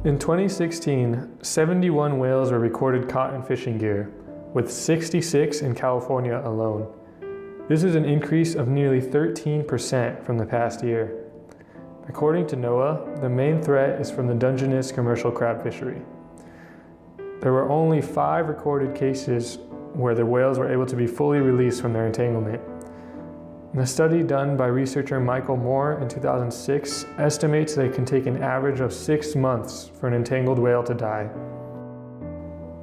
In 2016, 71 whales were recorded caught in fishing gear, with 66 in California alone. This is an increase of nearly 13% from the past year. According to NOAA, the main threat is from the Dungeness commercial crab fishery. There were only 5 recorded cases where the whales were able to be fully released from their entanglement. And a study done by researcher Michael Moore in 2006 estimates that it can take an average of 6 months for an entangled whale to die.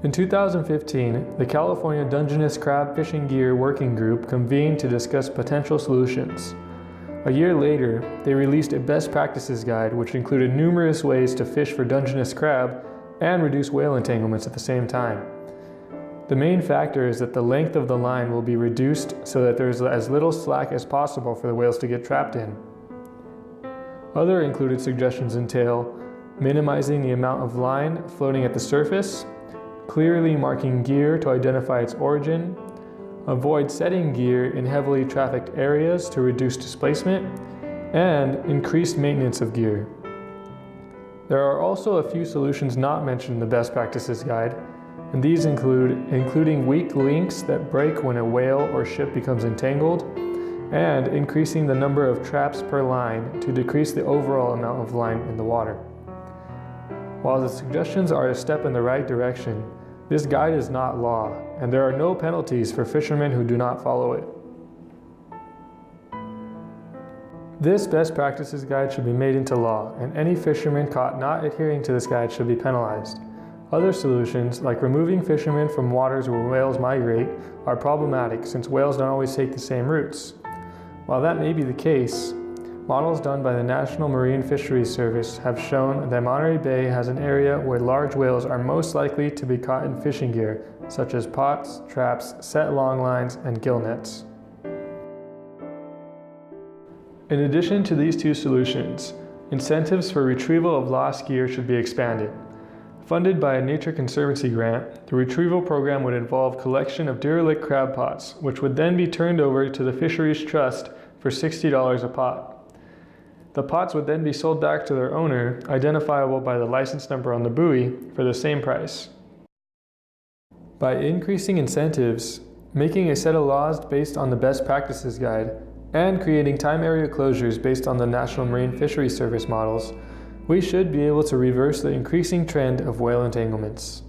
In 2015, the California Dungeness Crab Fishing Gear Working Group convened to discuss potential solutions. A year later, they released a best practices guide which included numerous ways to fish for Dungeness crab and reduce whale entanglements at the same time. The main factor is that the length of the line will be reduced so that there is as little slack as possible for the whales to get trapped in. Other included suggestions entail minimizing the amount of line floating at the surface, clearly marking gear to identify its origin, avoid setting gear in heavily trafficked areas to reduce displacement, and increased maintenance of gear. There are also a few solutions not mentioned in the best practices guide, and these including weak links that break when a whale or ship becomes entangled, and increasing the number of traps per line to decrease the overall amount of line in the water. While the suggestions are a step in the right direction, this guide is not law, and there are no penalties for fishermen who do not follow it. This best practices guide should be made into law, and any fisherman caught not adhering to this guide should be penalized. Other solutions, like removing fishermen from waters where whales migrate, are problematic since whales don't always take the same routes. While that may be the case, models done by the National Marine Fisheries Service have shown that Monterey Bay has an area where large whales are most likely to be caught in fishing gear, such as pots, traps, set long lines, and gill nets. In addition to these two solutions, incentives for retrieval of lost gear should be expanded. Funded by a Nature Conservancy grant, the retrieval program would involve collection of derelict crab pots, which would then be turned over to the Fisheries Trust for $60 a pot. The pots would then be sold back to their owner, identifiable by the license number on the buoy, for the same price. By increasing incentives, making a set of laws based on the best practices guide, and creating time area closures based on the National Marine Fisheries Service models, we should be able to reverse the increasing trend of whale entanglements.